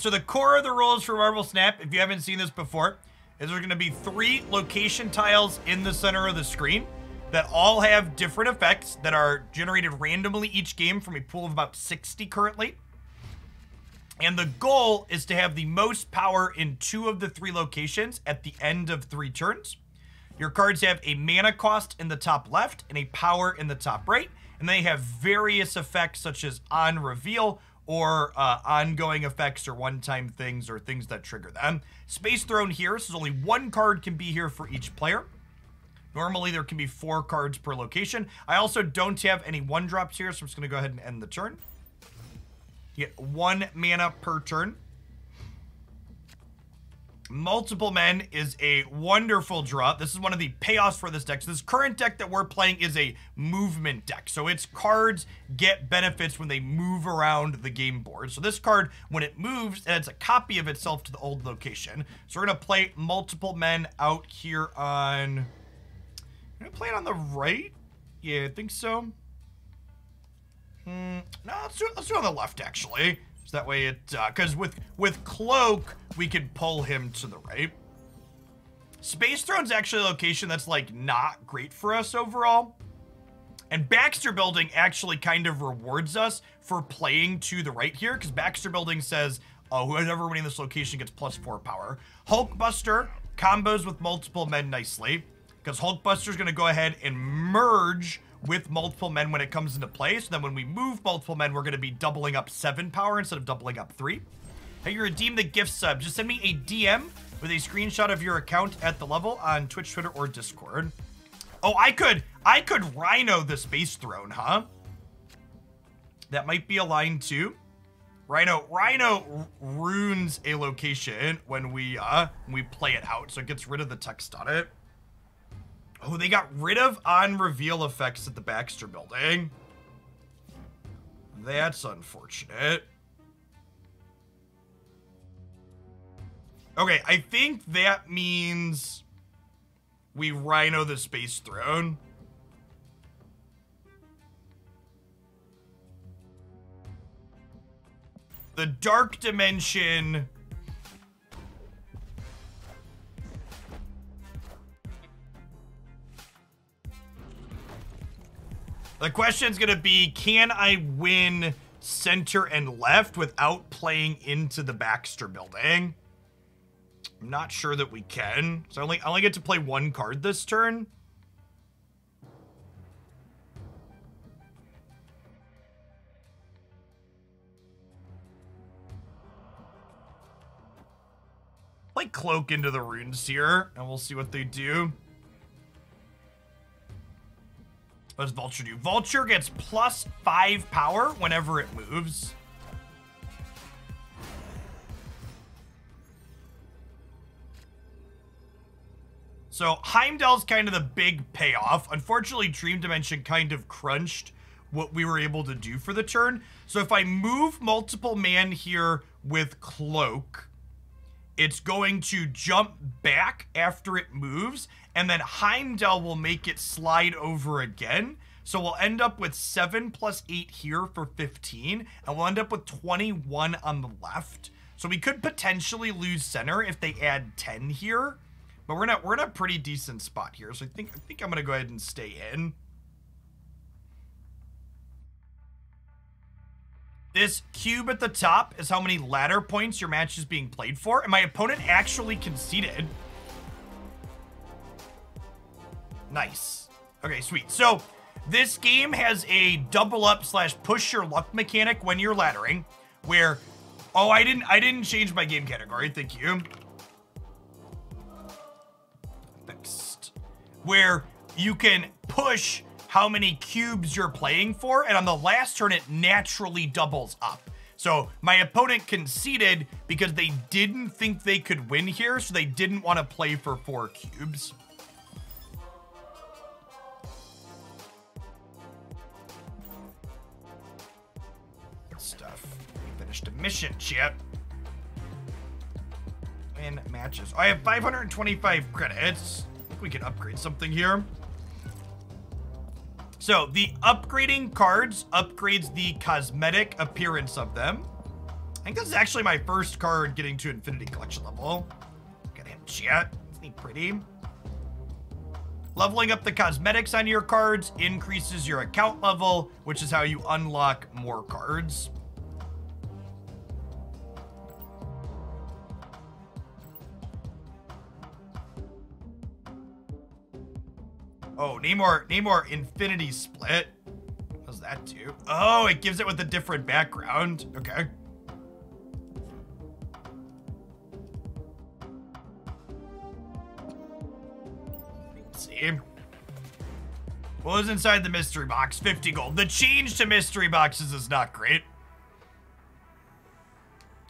So the core of the rules for Marvel Snap, if you haven't seen this before, is there's going to be 3 location tiles in the center of the screen that all have different effects that are generated randomly each game from a pool of about 60 currently. And the goal is to have the most power in 2 of the 3 locations at the end of 3 turns. Your cards have a mana cost in the top left and a power in the top right, and they have various effects such as on reveal or ongoing effects or one-time things or things that trigger them. Space Throne here, so only 1 card can be here for each player. Normally there can be 4 cards per location. I also don't have any 1-drops here, so I'm just going to go ahead and end the turn. You get 1 mana per turn. Multiple Men is a wonderful draw. This is one of the payoffs for this deck. So this current deck that we're playing is a movement deck. So its cards get benefits when they move around the game board. So this card, when it moves, it adds a copy of itself to the old location. So we're going to play Multiple Men out here on... I'm going to play it on the right? Yeah, I think so. No, let's do it on the left, actually. So that way it, because with Cloak, we could pull him to the right. Space Throne's actually a location that's, like, not great for us overall. And Baxter Building actually kind of rewards us for playing to the right here, because Baxter Building says, oh, whoever winning this location gets +4 power. Hulkbuster combos with Multiple Men nicely, because Hulkbuster's going to go ahead and merge with Multiple Men when it comes into play. So then when we move Multiple Men, we're going to be doubling up 7 power instead of doubling up 3. How you redeem the gift sub? Just send me a DM with a screenshot of your account at the level on Twitch, Twitter, or Discord. Oh, I could Rhino the Space Throne, huh? That might be a line too. Rhino runes a location when we play it out, so it gets rid of the text on it. Oh, they got rid of on-reveal effects at the Baxter Building. That's unfortunate. Okay, I think that means we Rhino the Space Throne. The Dark Dimension... The question's gonna be, can I win center and left without playing into the Baxter Building? I'm not sure that we can. So I only get to play 1 card this turn. Play Cloak into the runes here, and we'll see what they do. What does Vulture do? Vulture gets +5 power whenever it moves. So Heimdall's kind of the big payoff. Unfortunately, Dream Dimension kind of crunched what we were able to do for the turn. So if I move Multiple Man here with Cloak, it's going to jump back after it moves, and then Heimdall will make it slide over again. So we'll end up with 7 + 8 here for 15, and we'll end up with 21 on the left. So we could potentially lose center if they add 10 here, but we're in a pretty decent spot here. So I think I'm gonna go ahead and stay in. This cube at the top is how many ladder points your match is being played for, and my opponent actually conceded. Nice. Okay, sweet. So this game has a double up / push your luck mechanic when you're laddering, where, oh, I didn't change my game category. Thank you. Fixed. Where you can push how many cubes you're playing for, and on the last turn it naturally doubles up. So my opponent conceded because they didn't think they could win here, so they didn't want to play for 4 cubes. Good stuff. We finished a mission, chat. Win matches. I have 525 credits. I think we can upgrade something here. So the upgrading cards upgrades the cosmetic appearance of them. I think this is actually my first card getting to Infinity Collection level. Look at him, chat. Isn't he pretty? Leveling up the cosmetics on your cards increases your account level, which is how you unlock more cards. Oh, Namor Infinity Split. What does that do? Oh, it gives it with a different background. Okay. Let's see. What was inside the mystery box? 50 gold. The change to mystery boxes is not great.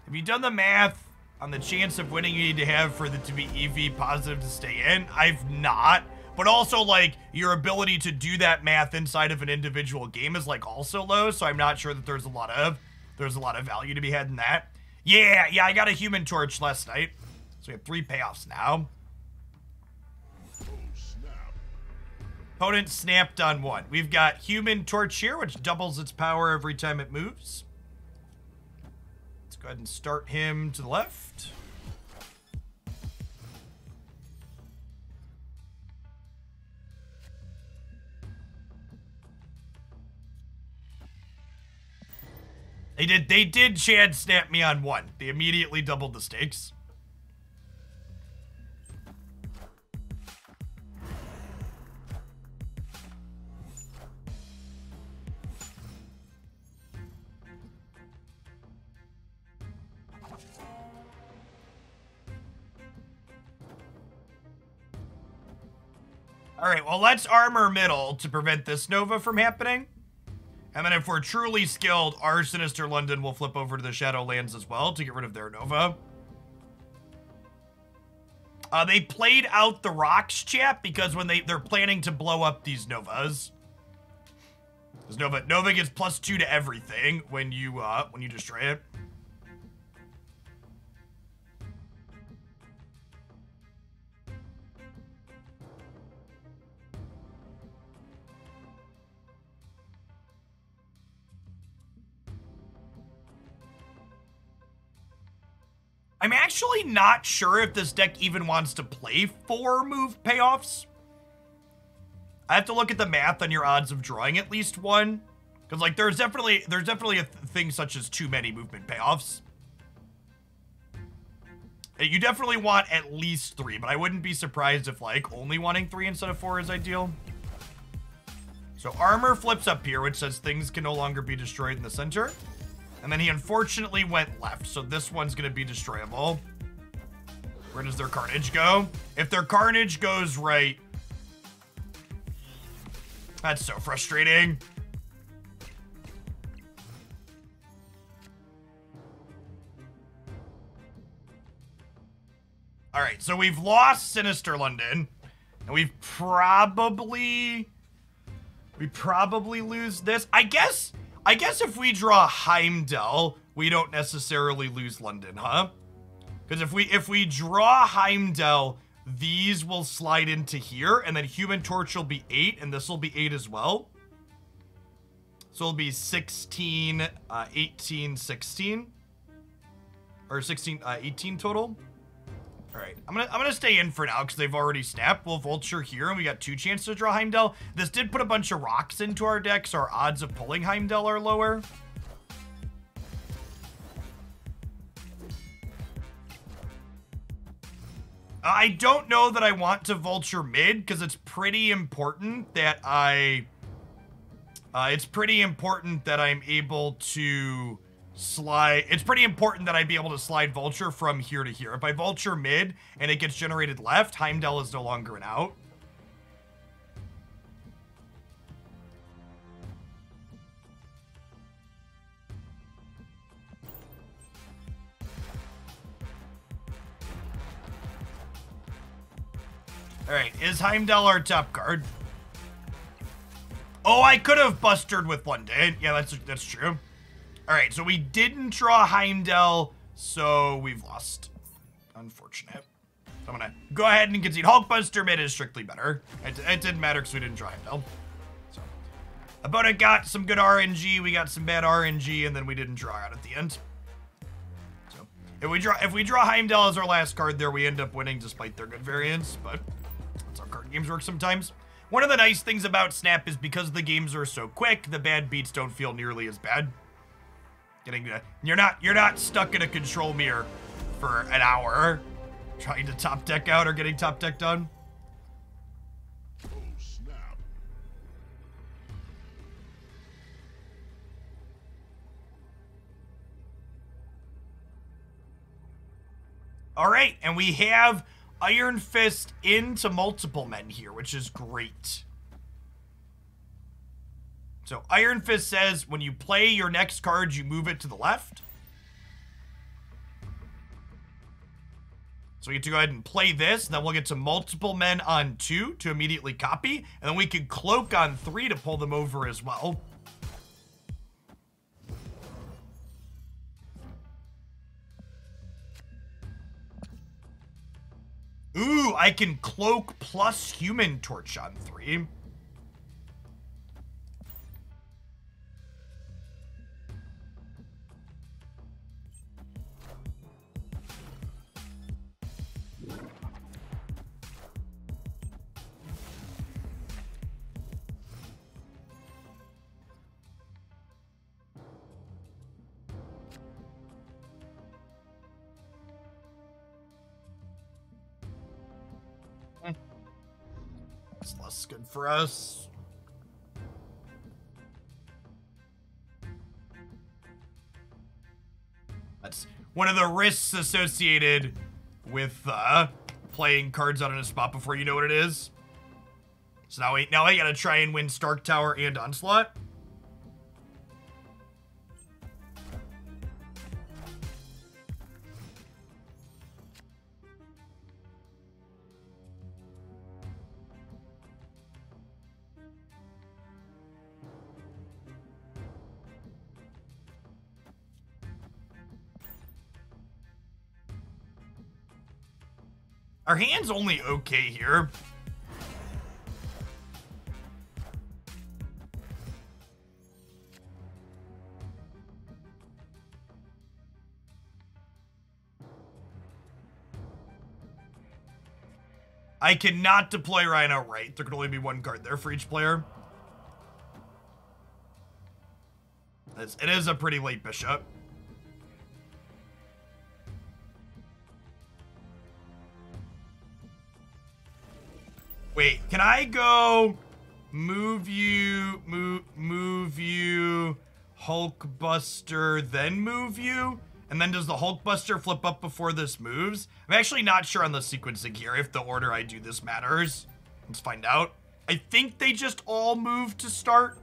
Have you done the math on the chance of winning you need to have for it to be EV positive to stay in? I've not. But also, like, your ability to do that math inside of an individual game is, like, also low, so I'm not sure that there's a lot of value to be had in that. Yeah, I got a Human Torch last night. So we have 3 payoffs now. Opponent snapped on 1. We've got Human Torch here, which doubles its power every time it moves. Let's go ahead and start him to the left. They did Chad snap me on 1. They immediately doubled the stakes. All right, well, let's armor middle to prevent this Nova from happening. And then if we're truly skilled, our Sinister London will flip over to the Shadowlands as well to get rid of their Nova. They played out the rocks, chat, because when they're planning to blow up these Novas. Because Nova gets +2 to everything when you destroy it. I'm actually not sure if this deck even wants to play 4 move payoffs. I have to look at the math on your odds of drawing at least 1. Because, like, there's definitely a thing such as too many movement payoffs. You definitely want at least 3, but I wouldn't be surprised if, like, only wanting 3 instead of 4 is ideal. So armor flips up here, which says things can no longer be destroyed in the center. And then he unfortunately went left, so this one's going to be destroyable. Where does their Carnage go? If their Carnage goes right... That's so frustrating. Alright, so we've lost Sinister London. And we probably lose this. I guess if we draw Heimdall, we don't necessarily lose London, huh? Because if we draw Heimdall, these will slide into here, and then Human Torch will be 8, and this will be 8 as well. So it'll be 16, 18, 16. Or 16, 18 total. Alright, I'm gonna stay in for now because they've already snapped. We'll Vulture here, and we got 2 chances to draw Heimdall. This did put a bunch of rocks into our deck, so our odds of pulling Heimdall are lower. I don't know that I want to Vulture mid, because it's pretty important that it's pretty important that I'm able to slide. It's pretty important that I be able to slide Vulture from here to here. If I Vulture mid and it gets generated left, Heimdall is no longer an out. Alright, is Heimdall our top card? Oh, I could have Bustered with London. Yeah, that's true. Alright, so we didn't draw Heimdall, so we've lost. Unfortunate. I'm gonna go ahead and concede. Hulkbuster mid is strictly better. It didn't matter because we didn't draw Heimdall. So, opponent got some good RNG, we got some bad RNG, and then we didn't draw out at the end. If we draw Heimdall as our last card there, we end up winning despite their good variants, but that's how card games work sometimes. One of the nice things about Snap is because the games are so quick, the bad beats don't feel nearly as bad. You're not stuck in a control mirror for an hour trying to top deck out or getting top deck done. Oh, snap. All right, and we have Iron Fist into multiple men here, which is great. So Iron Fist says when you play your next card, you move it to the left. So we get to go ahead and play this, then we'll get to multiple men on 2 to immediately copy, and then we can cloak on 3 to pull them over as well. Ooh, I can cloak plus Human Torch on 3. It's less good for us. That's one of the risks associated with playing cards out in a spot before you know what it is. So now I gotta try and win Stark Tower and Onslaught. Our hand's only okay here. I cannot deploy Rhino right. There can only be one card there for each player. It is a pretty late bishop. Wait, can I go move you, Hulkbuster, then move you? And then does the Hulkbuster flip up before this moves? I'm actually not sure on the sequencing here if the order I do this matters. Let's find out. I think they just all move to start.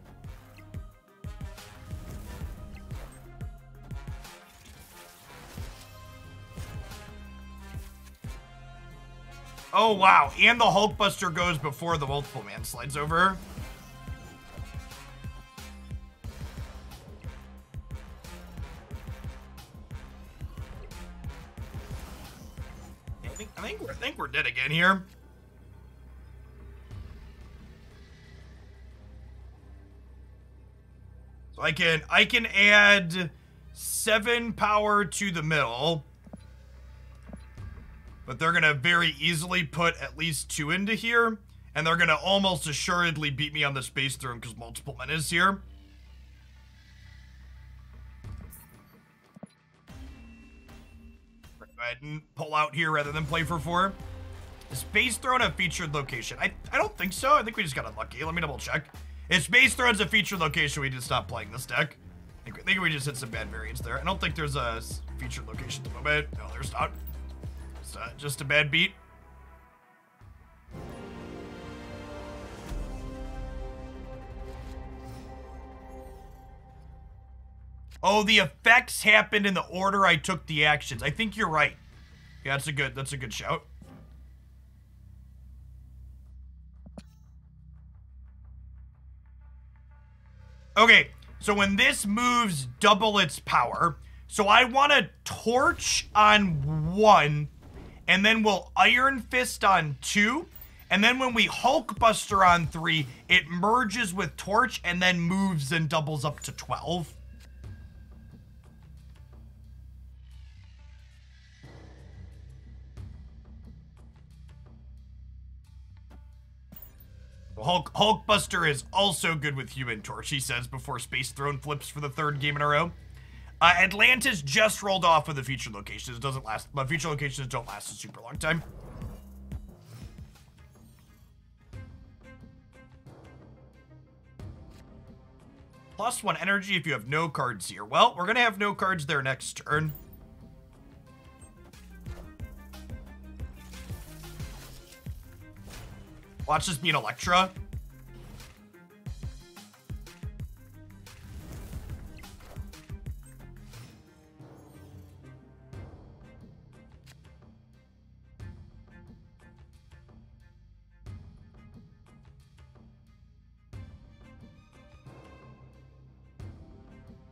Oh, wow. And the Hulkbuster goes before the multiple man slides over. I think we're dead again here. So I can add 7 power to the middle. But they're gonna very easily put at least 2 into here. And they're gonna almost assuredly beat me on the Space Throne because multiple men is here. Go ahead and pull out here rather than play for 4. Is Space Throne a featured location? I don't think so. I think we just got unlucky. Let me double check. If Space Throne's a featured location, we just stop playing this deck. I think we just hit some bad variants there. I don't think there's a featured location at the moment. No, there's not. It's just a bad beat. Oh, the effects happened in the order I took the actions. I think you're right. Yeah, that's a good shout. Okay, so when this moves double its power, so I want to torch on 1, and then we'll Iron Fist on 2, and then when we Hulkbuster on 3, it merges with torch and then moves and doubles up to 12. Hulkbuster is also good with Human Torch, he says before Space Throne flips for the third game in a row. Atlantis just rolled off with the feature locations. It doesn't last, but feature locations don't last a super long time. +1 energy if you have no cards here. Well, we're gonna have no cards there next turn. Watch this be an Electra.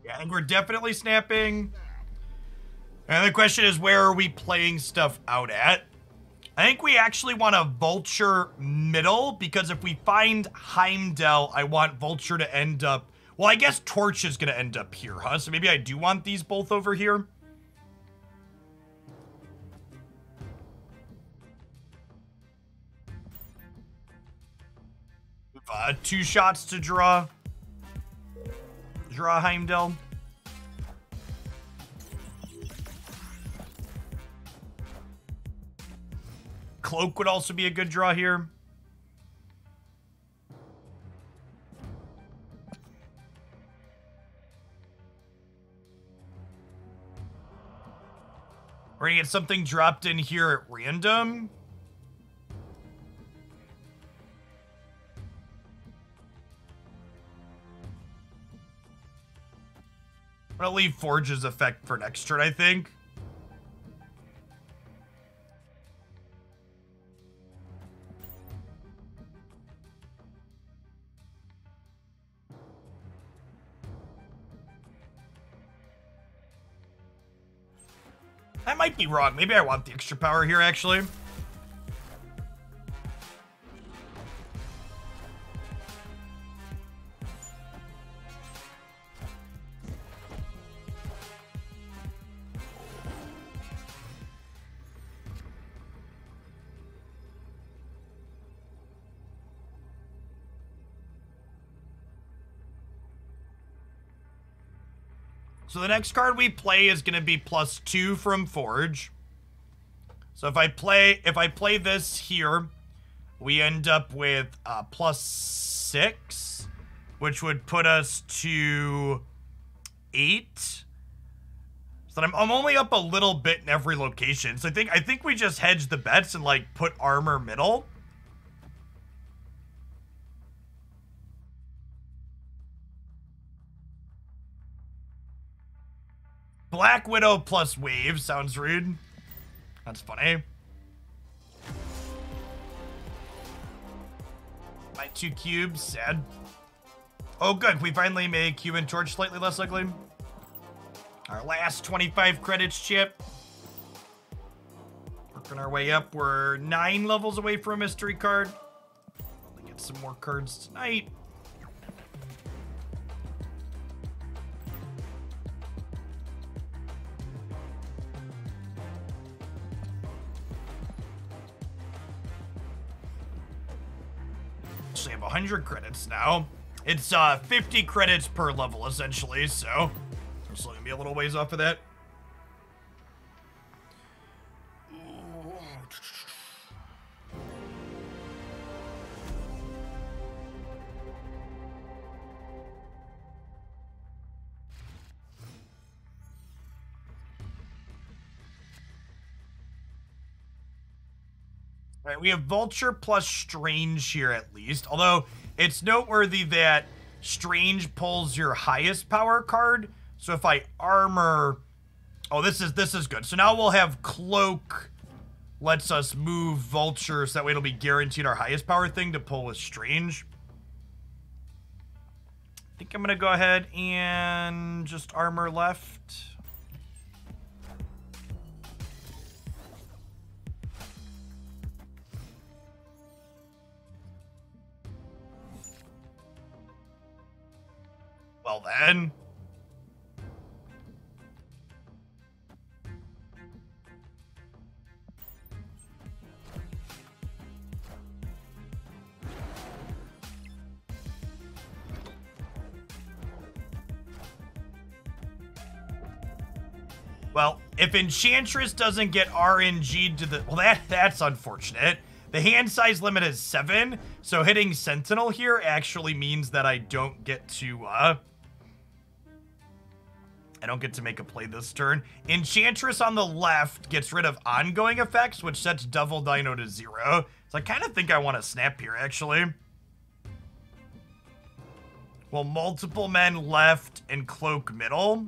Yeah, I think we're definitely snapping. And the question is, where are we playing stuff out at? I think we actually want a Vulture middle, because if we find Heimdall, I want Vulture to end up... Well, I guess Torch is going to end up here, huh? So maybe I do want these both over here. Two shots to draw Heimdall. Cloak would also be a good draw here. We're gonna get something dropped in here at random. I'm gonna leave Forge's effect for next turn, I think. I might be wrong. Maybe I want the extra power here, actually. So the next card we play is going to be +2 from Forge. So if I play this here, we end up with +6, which would put us to 8. So I'm only up a little bit in every location. So I think we just hedge the bets and like put armor middle. Black Widow plus Wave sounds rude. That's funny. My 2 cubes, sad. Oh good, we finally make Human Torch slightly less ugly. Our last 25 credits, Chip. Working our way up. We're 9 levels away from a mystery card. Probably get some more cards tonight. I have 100 credits now. It's 50 credits per level, essentially, so we're still gonna be a little ways off of that. All right, we have Vulture plus Strange here at least. Although it's noteworthy that Strange pulls your highest power card. So if I armor, oh, this is good. So now we'll have Cloak lets us move Vulture, so that way it'll be guaranteed our highest power thing to pull with Strange. I think I'm gonna go ahead and just armor left. Well then. Well, if Enchantress doesn't get RNG'd to the... Well, that's unfortunate. The hand size limit is 7, so hitting Sentinel here actually means that I don't get to, I don't get to make a play this turn. Enchantress on the left gets rid of ongoing effects, which sets Devil Dino to 0. So I kind of think I want to snap here, actually. Well, multiple men left and Cloak middle.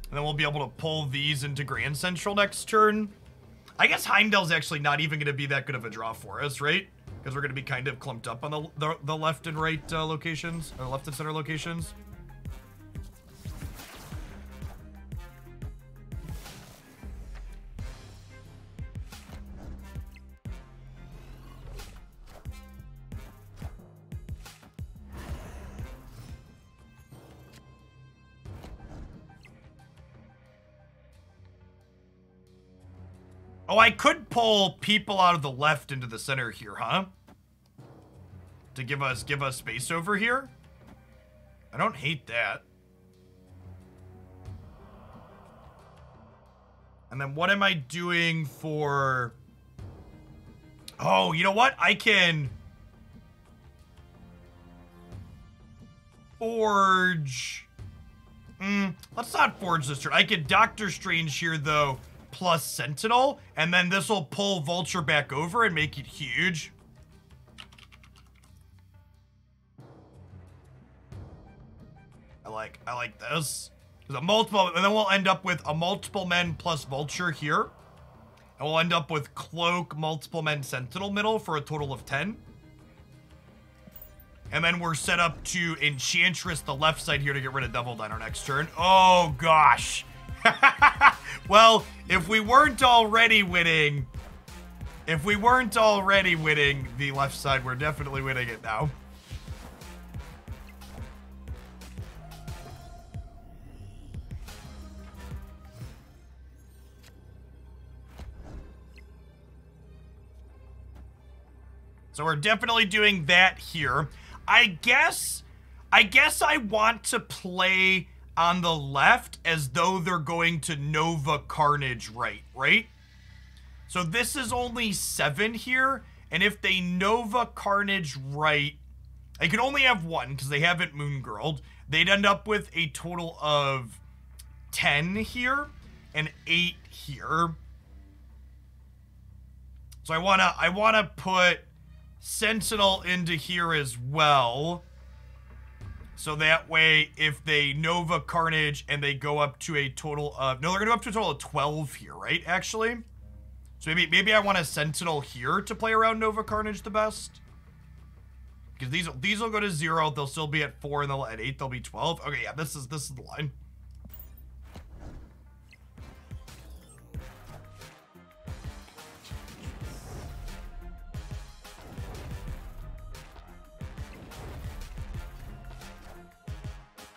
And then we'll be able to pull these into Grand Central next turn. I guess Heimdall's actually not even going to be that good of a draw for us, right? Because we're going to be kind of clumped up on the left and right locations, or left and center locations. Oh, I could pull people out of the left into the center here, huh? To give us space over here. I don't hate that. And then what am I doing for... Oh, you know what? I can... Forge... let's not forge this turn. I can Doctor Strange here, though, plus Sentinel, and then this will pull Vulture back over and make it huge. I like this. There's a multiple, and then we'll end up with a multiple men plus Vulture here. And we'll end up with Cloak, multiple men, Sentinel middle for a total of 10. And then we're set up to Enchantress the left side here to get rid of Devil Dino next turn. Oh, gosh. Well, if we weren't already winning the left side, we're definitely winning it now. So we're definitely doing that here. I guess I want to play on the left as though they're going to Nova Carnage right? So this is only 7 here, and if they Nova Carnage right, they can only have 1 because they haven't Moon Girled. They'd end up with a total of 10 here and 8 here. So I wanna put Sentinel into here as well. So that way, if they Nova Carnage and they go up to a total of... No, they're going to go up to a total of 12 here, right, actually? So maybe I want a Sentinel here to play around Nova Carnage the best. Because these will go to 0, they'll still be at 4, and at 8 they'll be 12. Okay, yeah, this is the line.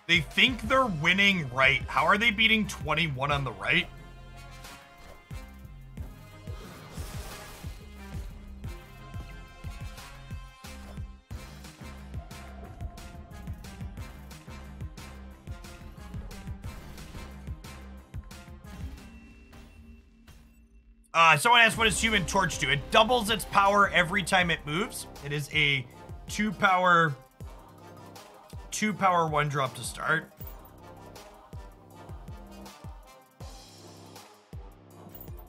They think they're winning right. How are they beating 21 on the right? Someone asked, what does Human Torch do? It doubles its power every time it moves. It is a 2 power 1 drop to start.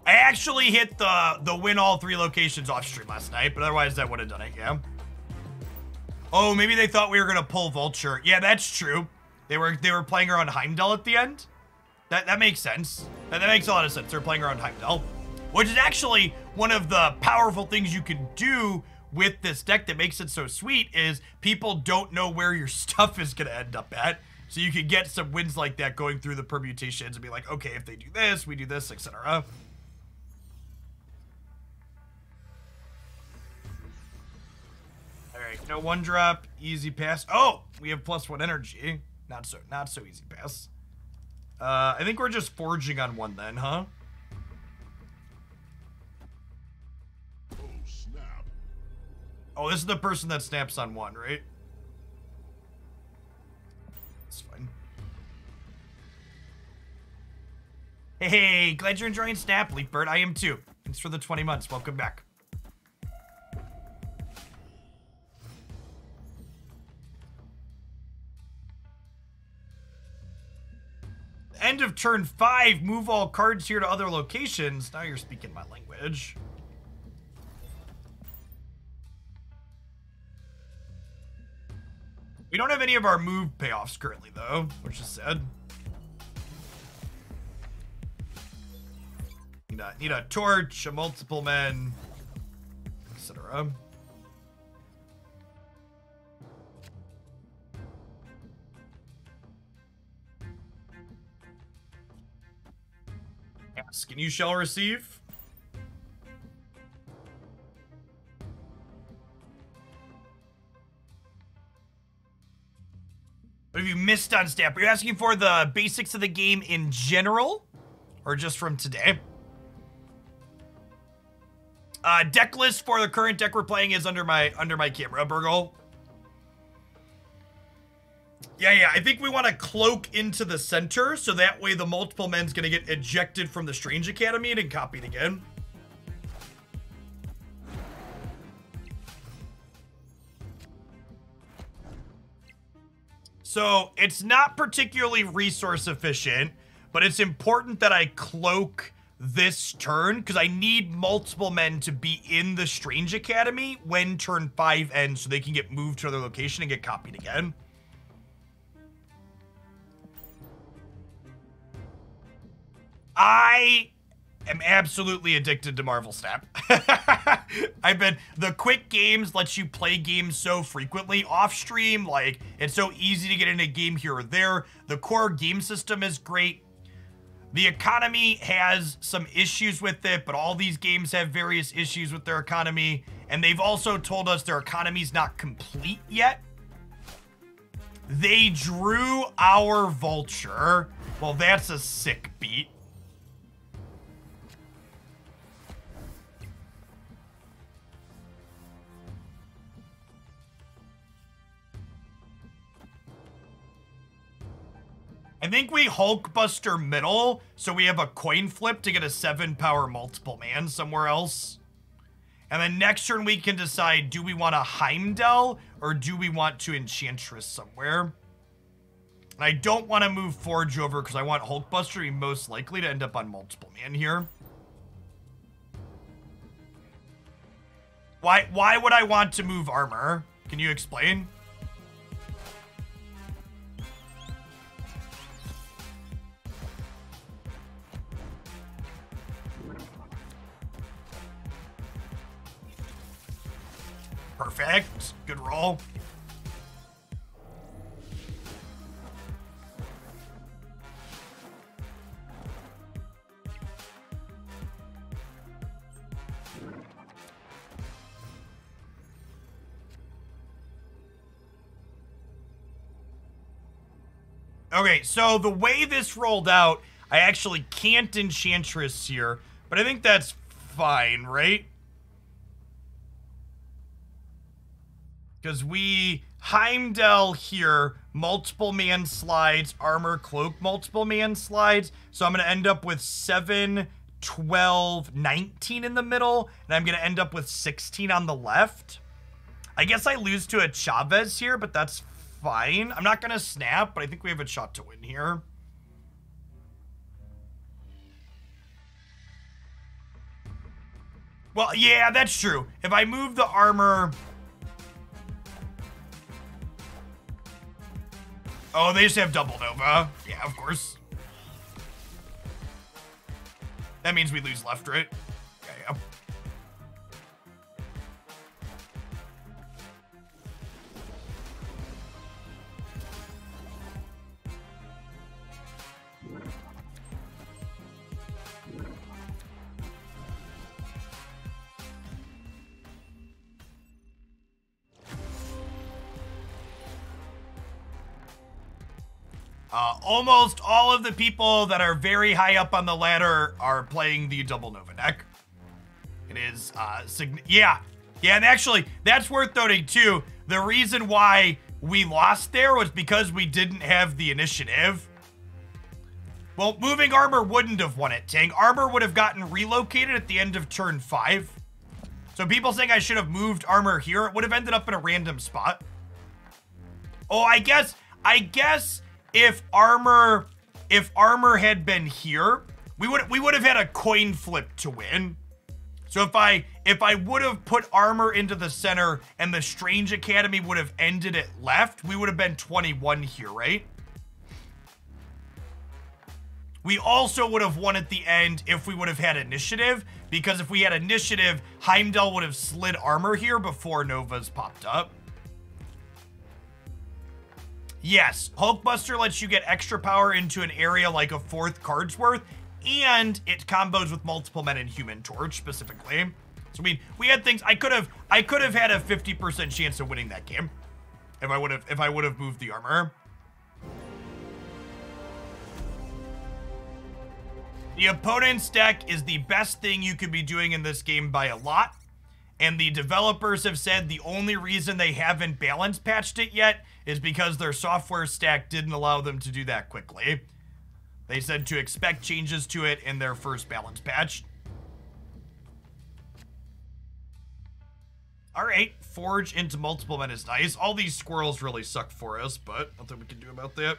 I actually hit the win all 3 locations off stream last night, but otherwise that would have done it, yeah. Oh, maybe they thought we were gonna pull Vulture. Yeah, that's true. They were playing around Heimdall at the end. That makes sense. That makes a lot of sense. They're playing around Heimdall, which is actually one of the powerful things you can do with this deck that makes it so sweet is people don't know where your stuff is going to end up at. So you can get some wins like that going through the permutations and be like, okay, if they do this, we do this, etc. All right, no 1 drop, easy pass. Oh, we have +1 energy. Not so easy pass. I think we're just forging on 1 then, huh? Oh, this is the person that snaps on 1, right? It's fine. Hey, glad you're enjoying Snap, Leafbird. I am too. Thanks for the 20 months. Welcome back. End of turn 5, move all cards here to other locations. Now you're speaking my language. We don't have any of our move payoffs currently, though, which is sad. Need a torch, a multiple men, etc. Ask and you shall receive. What have you missed on Snap? Are you asking for the basics of the game in general? Or just from today? Deck list for the current deck we're playing is under my camera, Burgle. Yeah, I think we want to cloak into the center, so that way the multiple men's gonna get ejected from the Strange Academy and copied again. So it's not particularly resource efficient, but it's important that I cloak this turn because I need multiple men to be in the Strange Academy when turn 5 ends so they can get moved to another location and get copied again. I am absolutely addicted to Marvel Snap. The quick games lets you play games so frequently off stream, like it's so easy to get in a game here or there. The core game system is great. The economy has some issues with it, but all these games have various issues with their economy, and they've also told us their economy's not complete yet. They drew our vulture. Well, that's a sick beat. I think we Hulkbuster middle, so we have a coin flip to get a 7-power multiple man somewhere else. And then next turn we can decide, do we want a Heimdall or do we want to Enchantress somewhere? And I don't want to move Forge over because I want Hulkbuster to be most likely to end up on multiple man here. Why would I want to move armor? Can you explain? Perfect. Good roll. Okay, so the way this rolled out, I actually can't Enchantress here, but I think that's fine, right? Because we Heimdall here, multiple man slides, armor cloak, multiple man slides. So I'm going to end up with 7, 12, 19 in the middle, and I'm going to end up with 16 on the left. I guess I lose to a Chavez here, but that's fine. I'm not going to snap, but I think we have a shot to win here. Well, yeah, that's true. If I move the armor... Oh, they just have double Nova. Yeah, of course. That means we lose left, right? Yeah. Almost all of the people that are very high up on the ladder are playing the double Nova deck. It is, yeah, and actually, that's worth noting too. The reason why we lost there was because we didn't have the initiative. Well, moving armor wouldn't have won it, Tang. Armor would have gotten relocated at the end of turn 5. So people saying I should have moved armor here, it would have ended up in a random spot. Oh, I guess if armor had been here, we would have had a coin flip to win. So if I would have put armor into the center and the Strange Academy would have ended at left, we would have been 21 here, right? We also would have won at the end if we would have had initiative, because if we had initiative, Heimdall would have slid armor here before Nova's popped up. Yes, Hulkbuster lets you get extra power into an area like a 4th card's worth, and it combos with multiple men and Human Torch specifically. So I mean, we had things. I could have had a 50% chance of winning that game if I would have moved the armor. The opponent's deck is the best thing you could be doing in this game by a lot. And the developers have said the only reason they haven't balance patched it yet is because their software stack didn't allow them to do that quickly. They said to expect changes to it in their first balance patch. All right, Forge into multiple men is nice. All these squirrels really suck for us, but nothing we can do about that.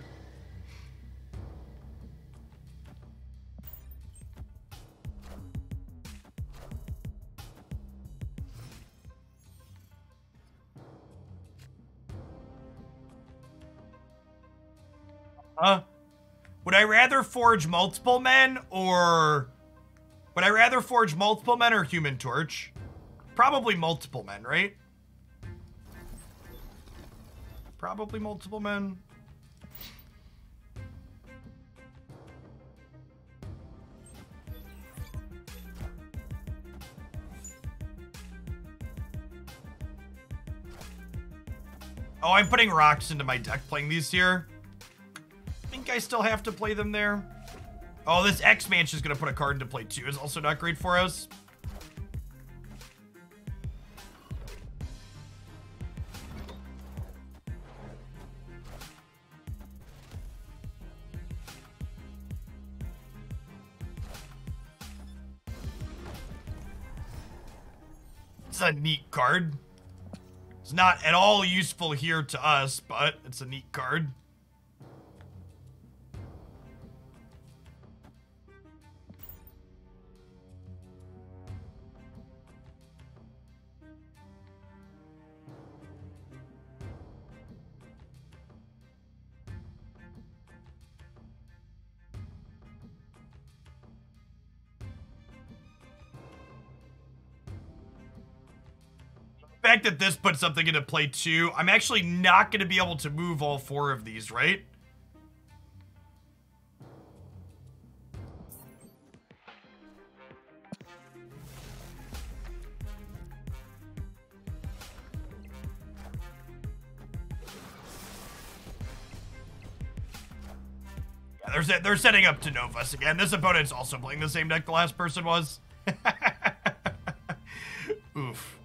Would I rather forge multiple men or Human Torch? Probably multiple men, right? Probably multiple men. Oh, I'm putting rocks into my deck playing these here. I think I still have to play them there. Oh, this X-Manch is going to put a card into play too. Is also not great for us. It's a neat card. It's not at all useful here to us, but it's a neat card. The fact that this puts something into play too, I'm actually not going to be able to move all 4 of these, right? Yeah, they're setting up to Novus again. This opponent's also playing the same deck the last person was. Oof.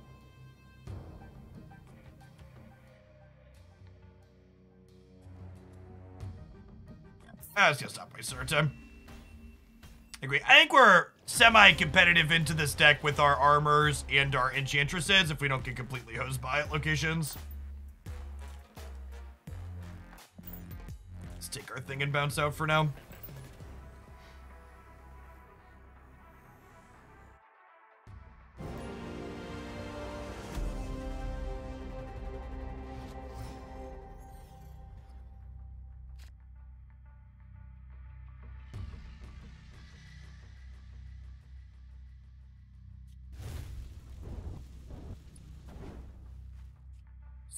I was gonna stop wasting our time. I agree. I think we're semi-competitive into this deck with our armors and our enchantresses if we don't get completely hosed by it locations. Let's take our thing and bounce out for now.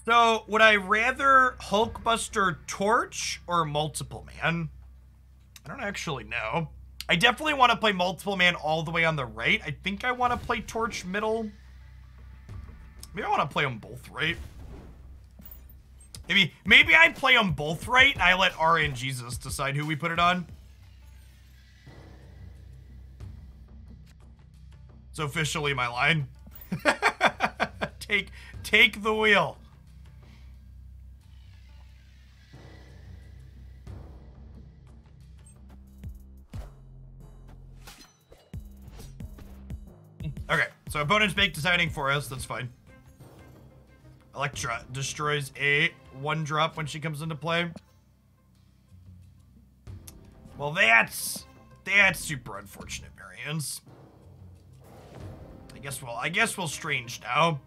So, would I rather Hulkbuster Torch or Multiple Man? I don't actually know. I definitely want to play Multiple Man all the way on the right. I think I want to play Torch middle. Maybe I want to play them both right. Maybe I play them both right and I let RNGesus decide who we put it on. It's officially my line. Take the wheel. Okay, so opponent's make deciding for us. That's fine. Electra destroys a 1-drop when she comes into play. Well, that's super unfortunate, variance. I guess we'll strange now.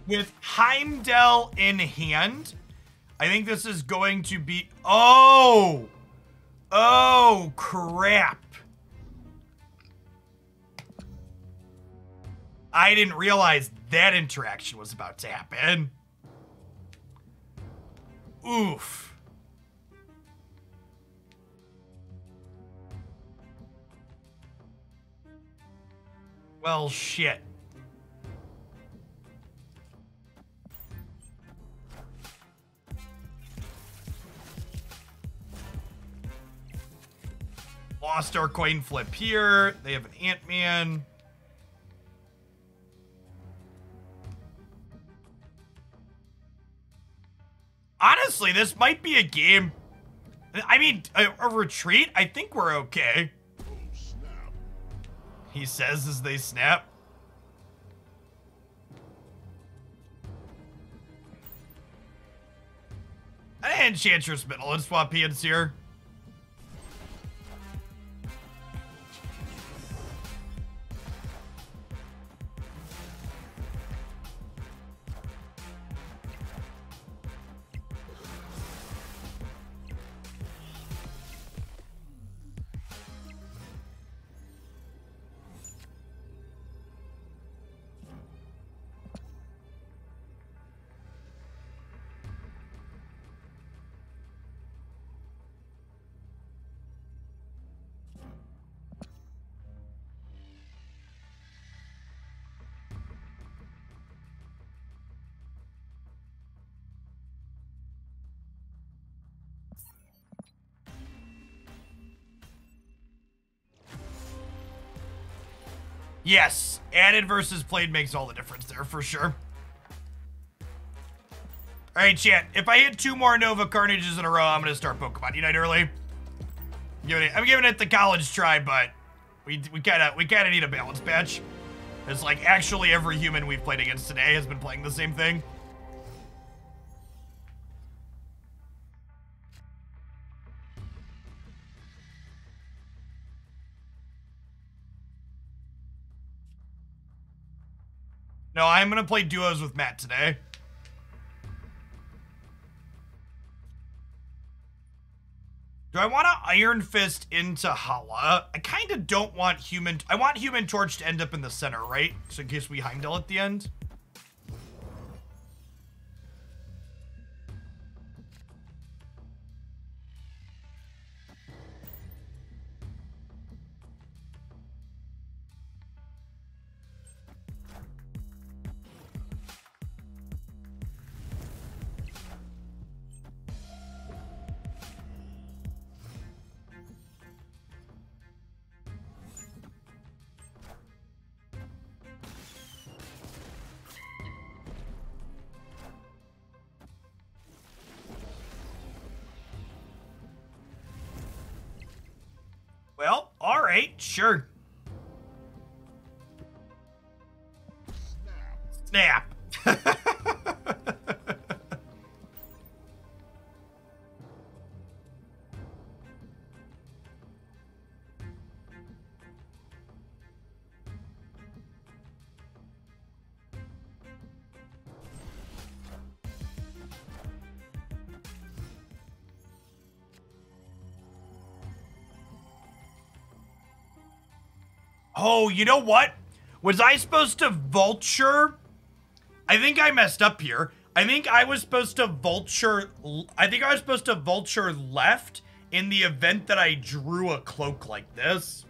With Heimdall in hand, I think this is going to be... Oh! Oh, crap. I didn't realize that interaction was about to happen. Oof. Well, shit. Lost our coin flip here. They have an Ant-Man. Honestly, this might be a game. I mean, a retreat? I think we're okay. Oh, snap. He says as they snap. And Enchantress Middle. Let's swap hands here. Yes, added versus played makes all the difference there for sure. All right, chat. If I hit 2 more Nova Carnages in a row, I'm gonna start Pokemon Unite early. I'm giving it the college try, but we kind of need a balance patch. It's like actually every human we've played against today has been playing the same thing. No, I'm gonna play duos with Matt today. Do I want to Iron Fist into Hala? I kind of don't want Human... I want Human Torch to end up in the center, right? So in case we Heimdall at the end. Well, all right, sure. Snap. Oh, you know what? Was I supposed to Vulture? I think I messed up here. I think I was supposed to Vulture... I think I was supposed to Vulture left in the event that I drew a cloak like this.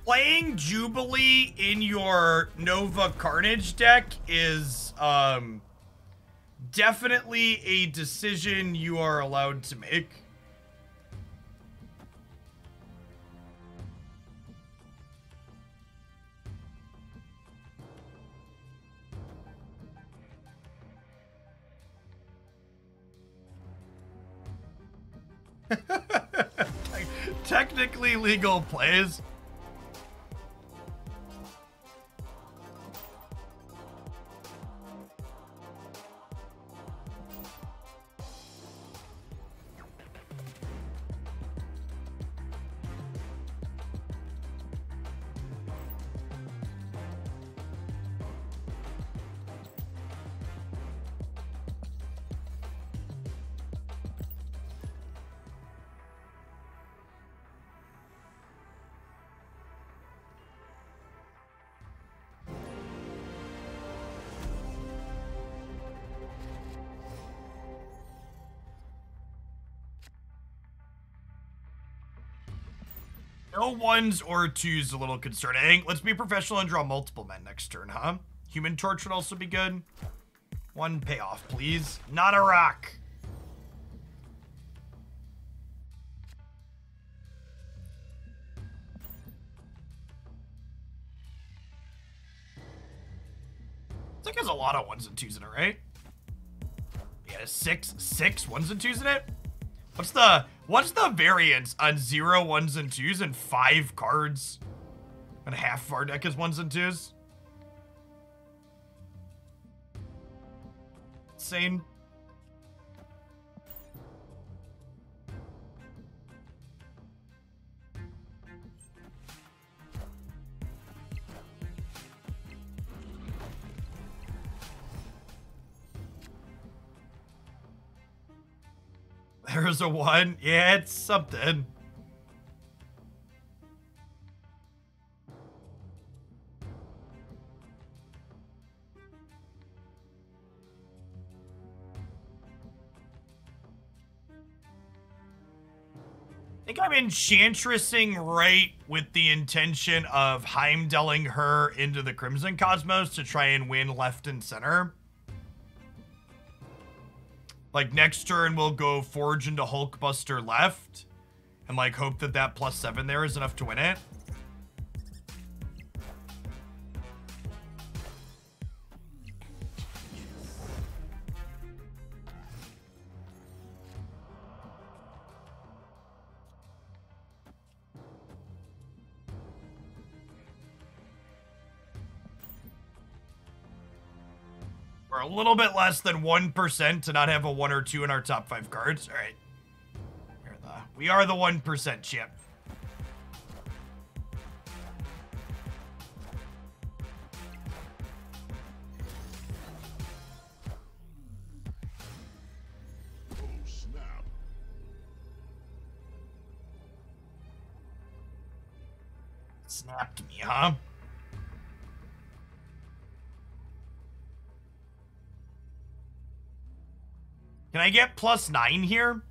Playing Jubilee in your Nova Carnage deck is definitely a decision you are allowed to make. Technically legal plays. No ones or twos a little concerning. Let's be professional and draw multiple men next turn, huh? Human Torch would also be good. One payoff, please. Not a rock. I think there's a lot of ones and twos in it, right? Yeah, six ones and twos in it? What's the variance on 0 ones and twos and 5 cards? And half of our deck is ones and twos? Insane. There's a 1. Yeah, it's something. I think I'm Enchantressing right with the intention of Heimdelling her into the Crimson Cosmos to try and win left and center. Like, next turn, we'll go Forge into Hulkbuster left. And, like, hope that that +7 there is enough to win it. We're a little bit less than 1% to not have a 1 or 2 in our top 5 cards. All right. We are the 1% chip. Oh, snap. Snapped me, huh? Can I get +9 here?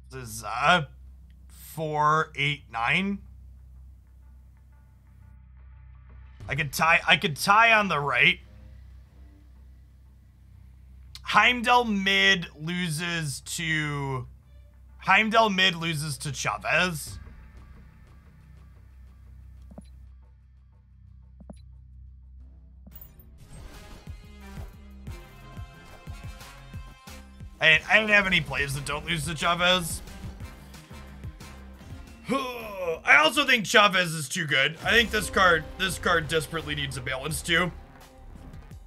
This is 4, 8, 9. I could tie on the right. Heimdall mid loses to Chavez. I didn't have any plays that don't lose to Chavez. I also think Chavez is too good. I think this card desperately needs a balance too.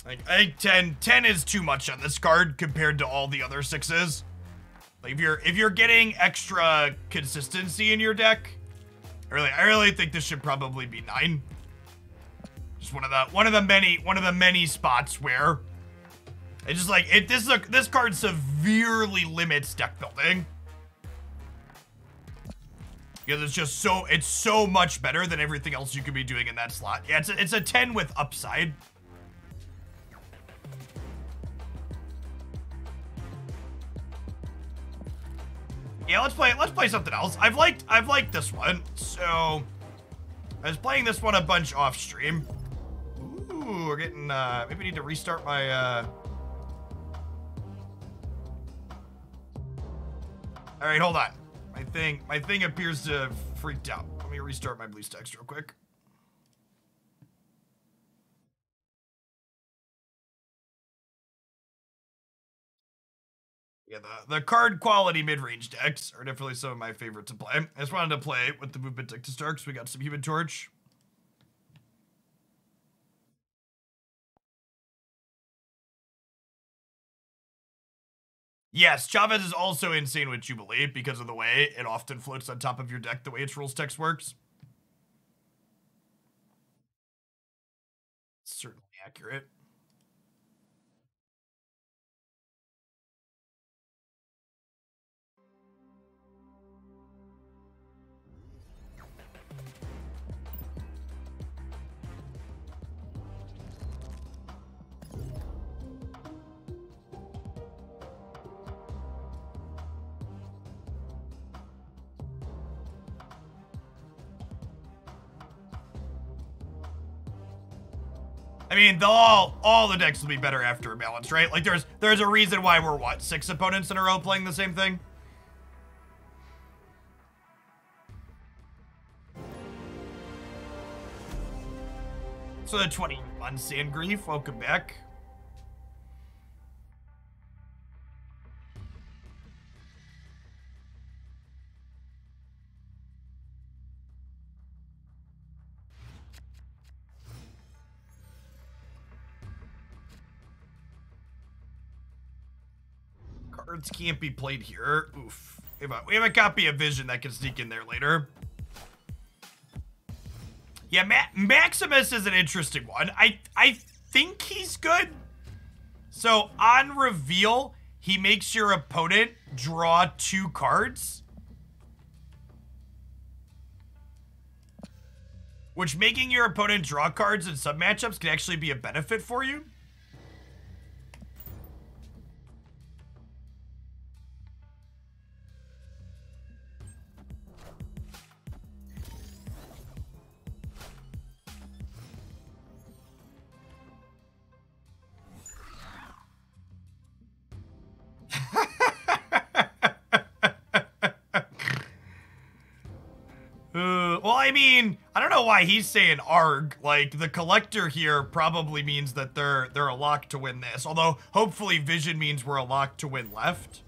Like, I think 10 is too much on this card compared to all the other 6s. Like, if you're getting extra consistency in your deck, I really think this should probably be 9. Just one of the many spots where it's just like this card severely limits deck building. Because it's so much better than everything else you could be doing in that slot. Yeah, it's a 10 with upside. Yeah, let's play something else. I've liked this one. So I was playing this one a bunch off stream. Ooh, we're getting maybe I need to restart my All right, hold on. My thing appears to have freaked out. Let me restart my BlueStacks real quick. Yeah, the card quality mid-range decks are definitely some of my favorites to play. I just wanted to play with the movement deck to start, so we got some Human Torch. Yes, Chavez is also insane with Jubilee because of the way it often floats on top of your deck, the way its rules text works. Certainly accurate. I mean, all the decks will be better after a balance, right? Like there's a reason why we're what, 6 opponents in a row playing the same thing? So the 21 Sandgrief, welcome back. Cards can't be played here. Oof. We have a copy of Vision that can sneak in there later. Yeah, Maximus is an interesting one. I think he's good. So on reveal, he makes your opponent draw 2 cards. Which making your opponent draw cards in some matchups can actually be a benefit for you. Well, I mean, I don't know why he's saying arg. Like, the collector here probably means that they're a lock to win this. Although, hopefully Vision means we're a lock to win left.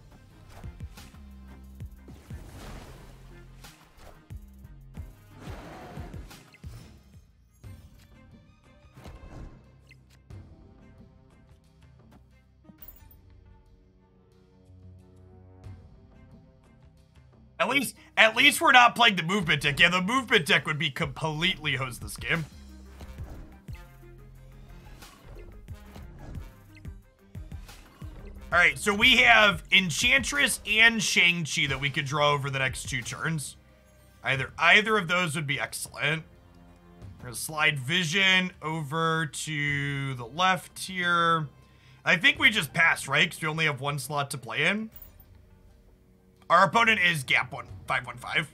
At least we're not playing the movement deck. Yeah, the movement deck would be completely hose this game. All right, so we have Enchantress and Shang-Chi that we could draw over the next 2 turns. Either of those would be excellent. We're gonna slide Vision over to the left here. I think we just pass, right? Because we only have 1 slot to play in. Our opponent is Gap 515.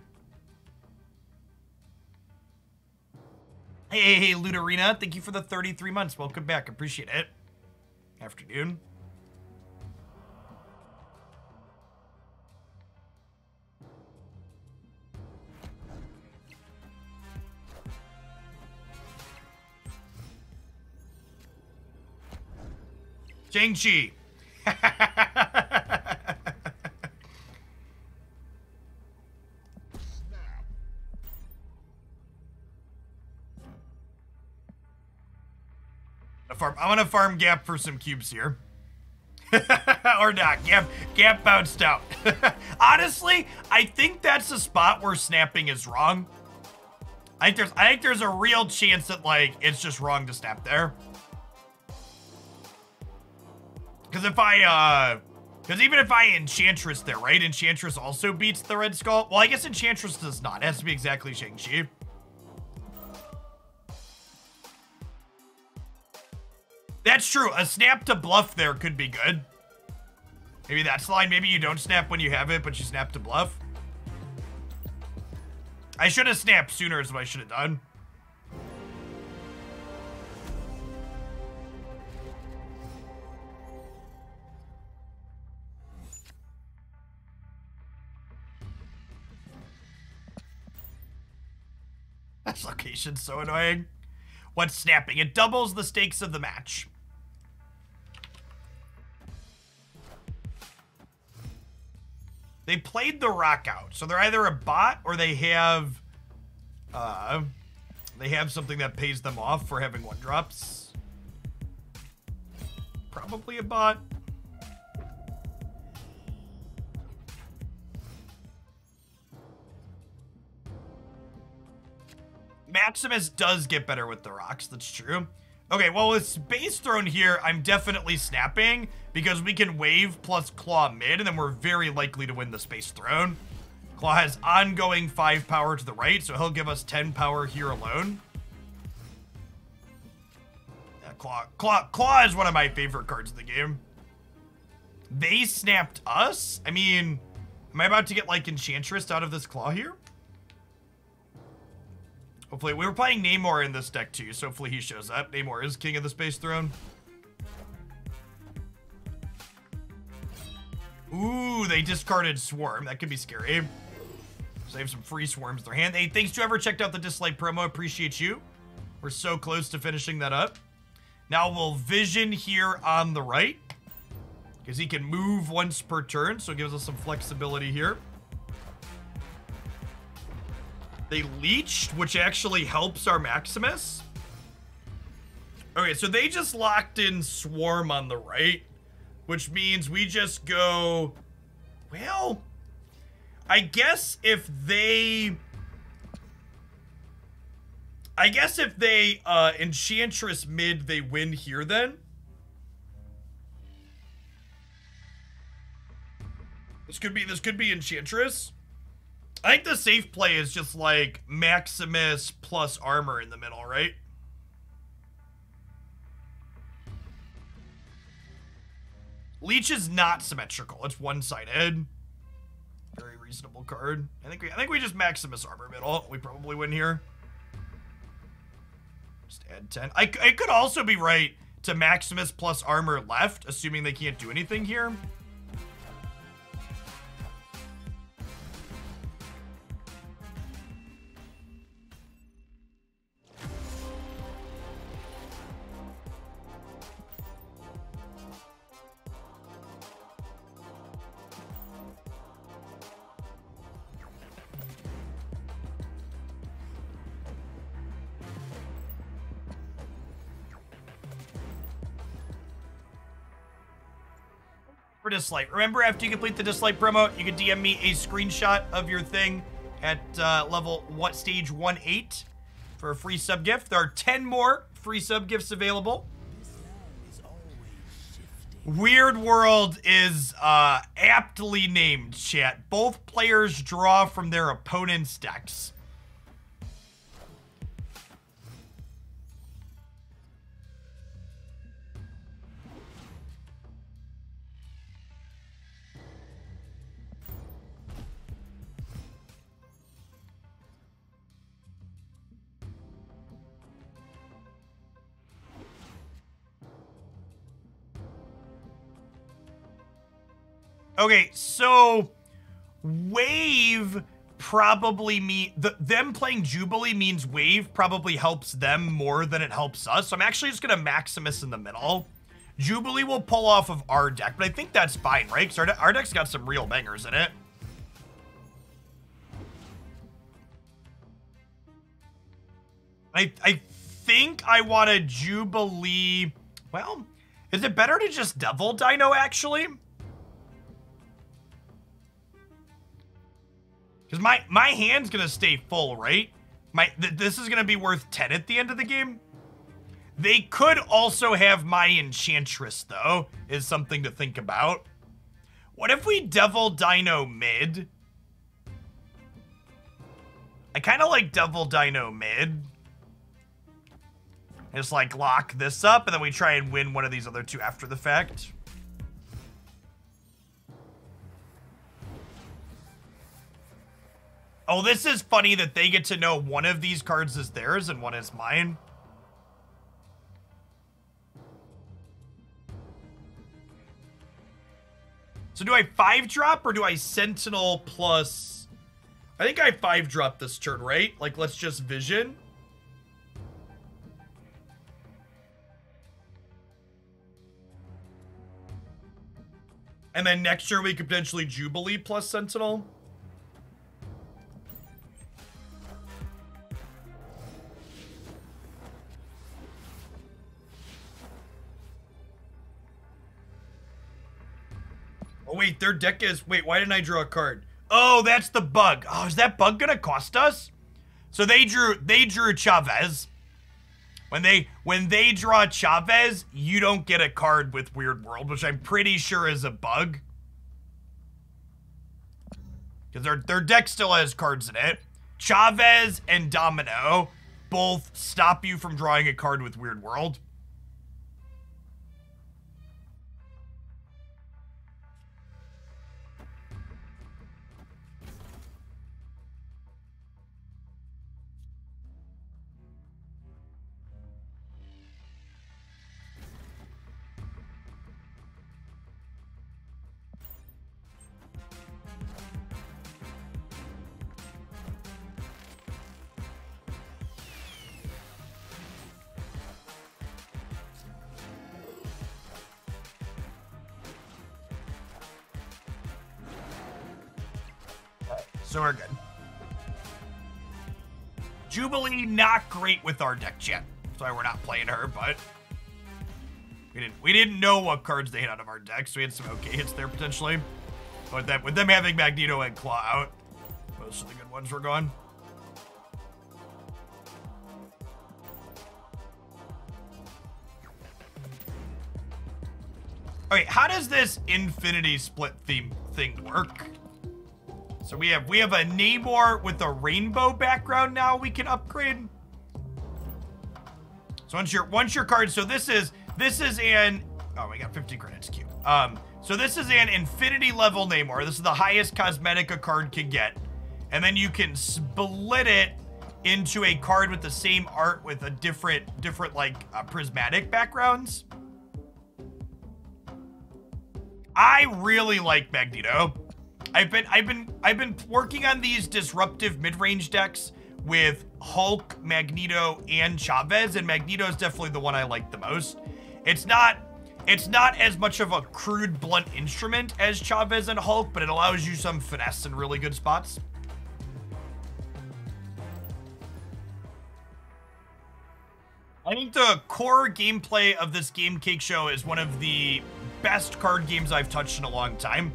Hey, Ludarina, thank you for the 33 months. Welcome back, appreciate it. Afternoon. Shang-Chi. I'm gonna farm Gap for some cubes here. Or not. Gap bounced out. Honestly, I think that's the spot where snapping is wrong. I think there's a real chance that, like, it's just wrong to snap there. Because even if I Enchantress there, right? Enchantress also beats the Red Skull. Well, I guess Enchantress does not. It has to be exactly Shang-Chi. That's true. A snap to bluff there could be good. Maybe that's the line. Maybe you don't snap when you have it, but you snap to bluff. I should have snapped sooner is what I should have done. This location's so annoying. What's snapping? It doubles the stakes of the match. They played the rock out, so they're either a bot or they have something that pays them off for having one drops. Probably a bot. Maximus does get better with the rocks, that's true. Okay, well with Space Throne here, I'm definitely snapping because we can wave plus Claw mid and then we're very likely to win the Space Throne. Claw has ongoing 5 power to the right, so he'll give us 10 power here alone. Yeah, Claw is one of my favorite cards in the game. They snapped us? I mean, am I about to get like Enchantress out of this Claw here? Hopefully, we were playing Namor in this deck too, so hopefully he shows up. Namor is king of the Space Throne. Ooh, they discarded Swarm. That could be scary. So they have some free Swarms in their hand. Hey, thanks to whoever checked out the Dislike promo. Appreciate you. We're so close to finishing that up. Now we'll Vision here on the right, because he can move once per turn, so it gives us some flexibility here. They leached, which actually helps our Maximus. Okay, so they just locked in Swarm on the right, which means we just go, well, I guess if they Enchantress mid, they win here then. This could be Enchantress. I think the safe play is just like Maximus plus armor in the middle, right? Leech is not symmetrical. It's one-sided. Very reasonable card. I think we just Maximus armor middle. We probably win here. Just add 10. I could also be right to Maximus plus armor left, assuming they can't do anything here. For Dislike. Remember, after you complete the Dislike promo, you can DM me a screenshot of your thing at stage 1-8 for a free sub gift. There are 10 more free sub gifts available. Weird World is aptly named, chat. Both players draw from their opponent's decks. Okay, so wave probably them playing Jubilee means wave probably helps them more than it helps us. So I'm actually just gonna Maximus in the middle. Jubilee will pull off of our deck, but I think that's fine, right? Because our deck's got some real bangers in it. I think I want to Jubilee. Well, is it better to just Devil Dino actually? Because my hand's gonna stay full, right? This is gonna be worth 10 at the end of the game. They could also have my Enchantress, though, is something to think about. What if we Devil Dino mid? I kind of like Devil Dino mid. Just like lock this up, and then we try and win one of these other two after the fact. Oh, this is funny that they get to know one of these cards is theirs and one is mine. So do I 5-drop or do I Sentinel plus... I think I 5-drop this turn, right? Like, let's just Vision. And then next turn we could potentially Jubilee plus Sentinel. Oh wait, their deck is... Wait, why didn't I draw a card? Oh, that's the bug. Oh, is that bug gonna cost us? So they drew Chavez. When they draw Chavez, you don't get a card with Weird World, which I'm pretty sure is a bug. Because their deck still has cards in it. Chavez and Domino both stop you from drawing a card with Weird World. So we're good. Jubilee, not great with our deck chat. Sorry we're not playing her, but we didn't know what cards they hit out of our deck, so we had some okay hits there potentially. But with them having Magneto and Claw out, most of the good ones were gone. Okay, how does this Infinity Split theme thing work? So we have a Namor with a rainbow background now we can upgrade. So once your card, so this is an, oh, we got 50 credits, cute. So this is an Infinity level Namor. This is the highest cosmetic a card can get. And then you can split it into a card with the same art with a different like prismatic backgrounds. I really like Magneto. I've been working on these disruptive mid-range decks with Hulk, Magneto, and Chavez, and Magneto is definitely the one I like the most. It's not as much of a crude, blunt instrument as Chavez and Hulk, but it allows you some finesse in really good spots. I think the core gameplay of this Game Cake Show is one of the best card games I've touched in a long time.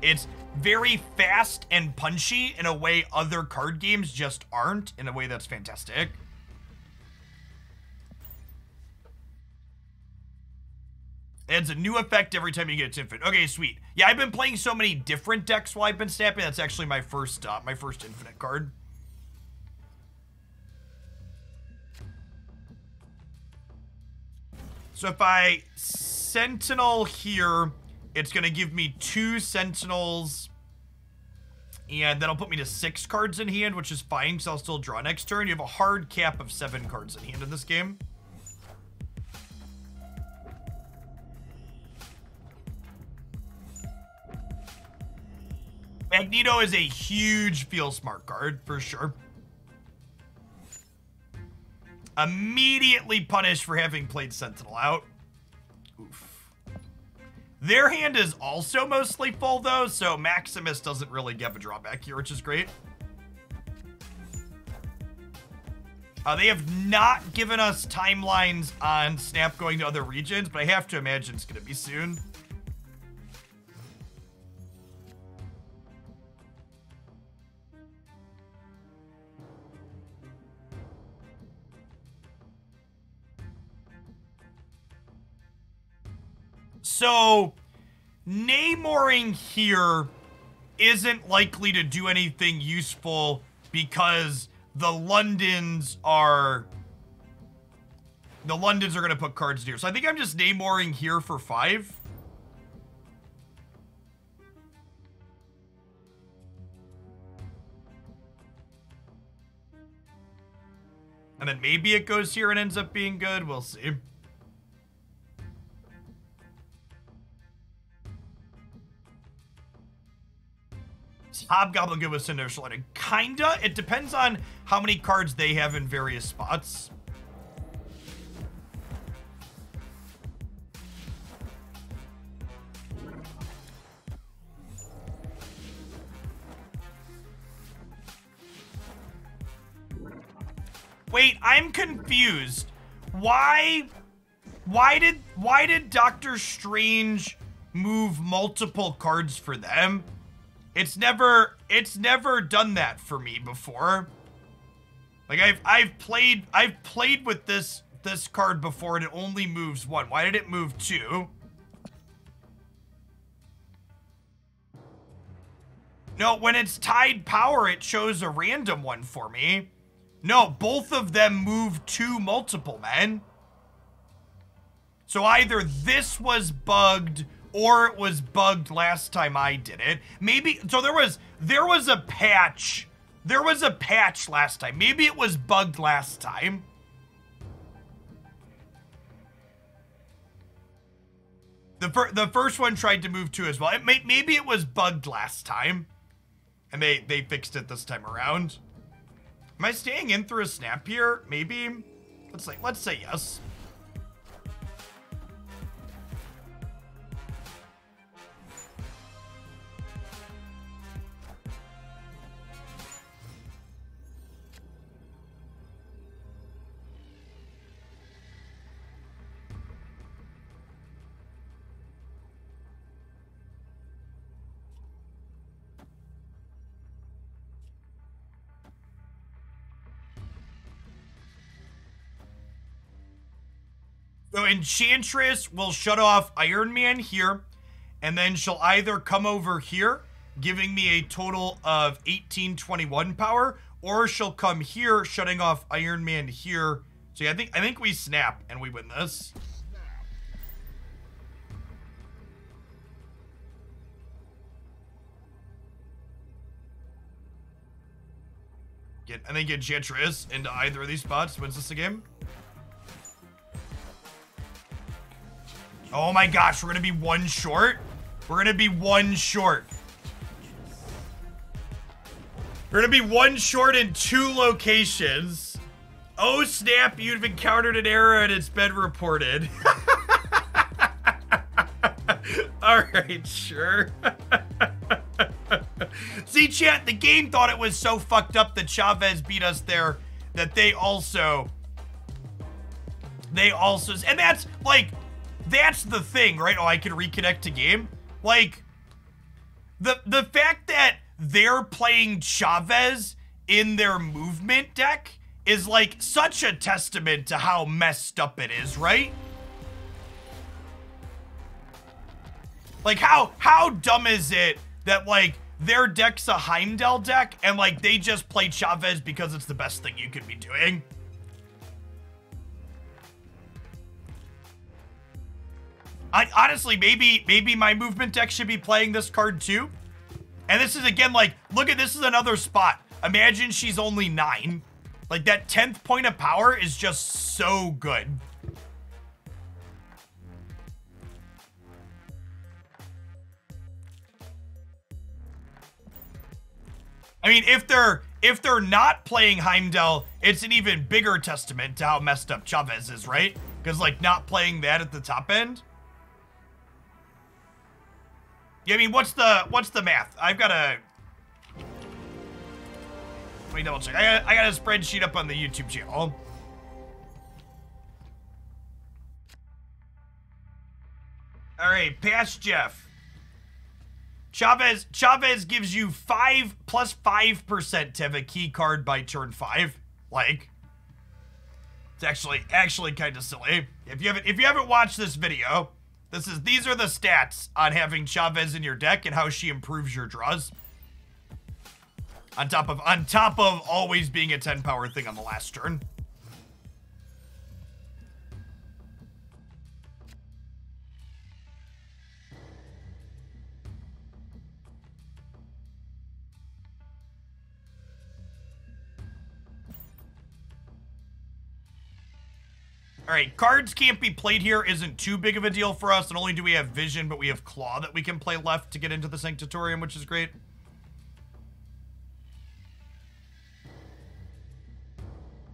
It's very fast and punchy in a way other card games just aren't, in a way that's fantastic. It adds a new effect every time you get to Infinite. Okay, sweet. Yeah, I've been playing so many different decks while I've been snapping. That's actually my first Infinite card. So if I Sentinel here, it's going to give me 2 Sentinels, and that'll put me to 6 cards in hand, which is fine, because I'll still draw next turn. You have a hard cap of 7 cards in hand in this game. Magneto is a huge Feel Smart card, for sure. Immediately punished for having played Sentinel out. Oof. Their hand is also mostly full, though, so Maximus doesn't really give a drawback here, which is great. They have not given us timelines on Snap going to other regions, but I have to imagine it's going to be soon. So, Namoring here isn't likely to do anything useful because the Londons are going to put cards here. So I think I'm just Namoring here for 5. And then maybe it goes here and ends up being good. We'll see. Is Hobgoblin good with Cinder Shredding? Kinda. It depends on how many cards they have in various spots. Wait, I'm confused. Why did Doctor Strange move multiple cards for them? It's never done that for me before. Like I've played with this card before and it only moves one. Why did it move two? No, when it's tied power, it shows a random one for me. No, both of them move two multiple, man. So either this was bugged or it was bugged last time I did it. Maybe, so there was a patch. There was a patch last time. Maybe it was bugged last time. The first one tried to move two as well. Maybe it was bugged last time. And they fixed it this time around. Am I staying in through a snap here? Maybe. Let's say yes. So Enchantress will shut off Iron Man here, and then she'll either come over here, giving me a total of 1821 power, or she'll come here, shutting off Iron Man here. So yeah, I think we snap and we win this. I think Enchantress into either of these spots wins this a game. Oh my gosh, we're gonna be one short? We're gonna be one short. We're gonna be one short in two locations. Oh snap, you've encountered an error and it's been reported. Alright, sure. See, chat, the game thought it was so fucked up that Chavez beat us there that they also, and that's, like, that's the thing, right? Oh, I can reconnect to game? Like, the fact that they're playing Chavez in their movement deck is, like, such a testament to how messed up it is, right? Like, how dumb is it that, like, their deck's a Heimdall deck and, like, they just play Chavez because it's the best thing you could be doing? Honestly, maybe my movement deck should be playing this card too. And this is, again, like, look at, this is another spot. Imagine she's only 9. Like, that 10th point of power is just so good. I mean, if they're not playing Heimdall, it's an even bigger testament to how messed up Chavez is, right? Because, like, not playing that at the top end. Yeah, I mean, what's the math? I've got a... Let me double check. I got a spreadsheet up on the YouTube channel. All right, pass Jeff. Chavez gives you 5 plus 5% to have a key card by turn 5. Like, it's actually kind of silly. If you haven't watched this video, these are the stats on having Chavez in your deck and how she improves your draws. On top of always being a 10 power thing on the last turn. All right, cards can't be played here isn't too big of a deal for us. Not only do we have Vision, but we have Claw that we can play left to get into the Sanctatorium, which is great.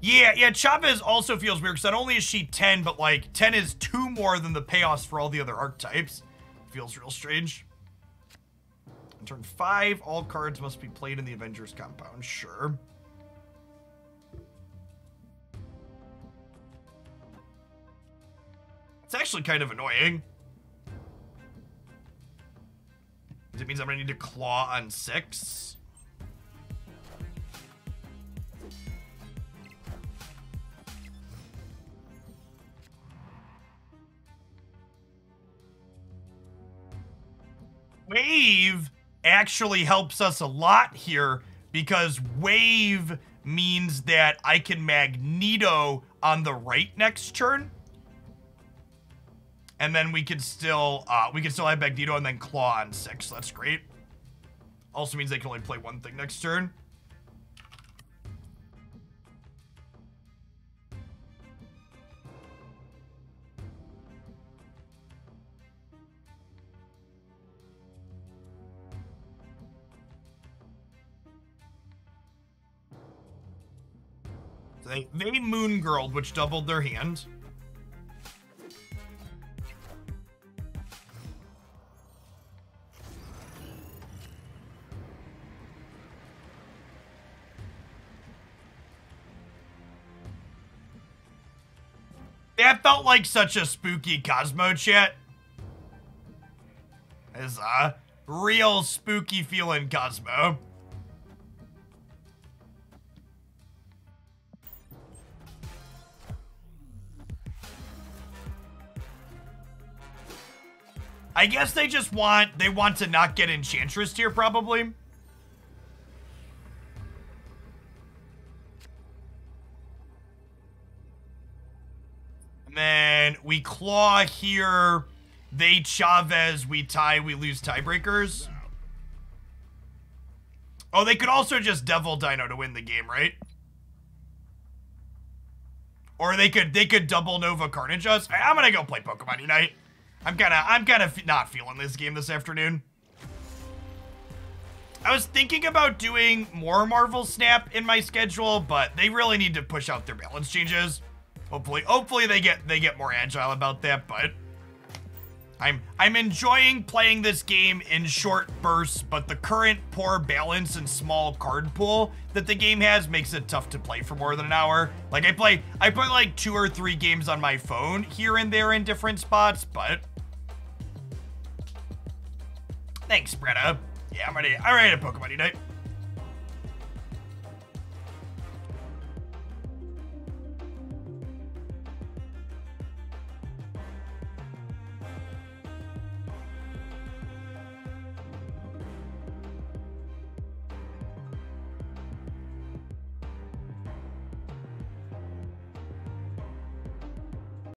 Yeah, Chavez also feels weird, because not only is she 10, but, like, 10 is 2 more than the payoffs for all the other archetypes. Feels real strange. On turn 5, all cards must be played in the Avengers compound. Sure. It's actually kind of annoying. It means I'm gonna need to claw on 6. Wave actually helps us a lot here, because Wave means that I can Magneto on the right next turn. And then we can still have Magneto and then Claw on 6. That's great. Also means they can only play one thing next turn. So they Moon Girled, which doubled their hand. That felt like such a spooky Cosmo chat. It's a real spooky feeling, Cosmo. I guess they just want to not get Enchantress here, probably. Then we claw here, they Chavez, we tie, we lose tiebreakers. Oh, they could also just Devil Dino to win the game, right? Or they could double Nova Carnage us. I'm gonna go play Pokemon Unite. I'm kind of not feeling this game this afternoon. I was thinking about doing more Marvel Snap in my schedule, but they really need to push out their balance changes. Hopefully they get more agile about that, but I'm enjoying playing this game in short bursts, but the current poor balance and small card pool that the game has makes it tough to play for more than an hour. Like I play like 2 or 3 games on my phone here and there in different spots, but thanks, Bretta. Yeah, I'm ready to Pokemon Unite.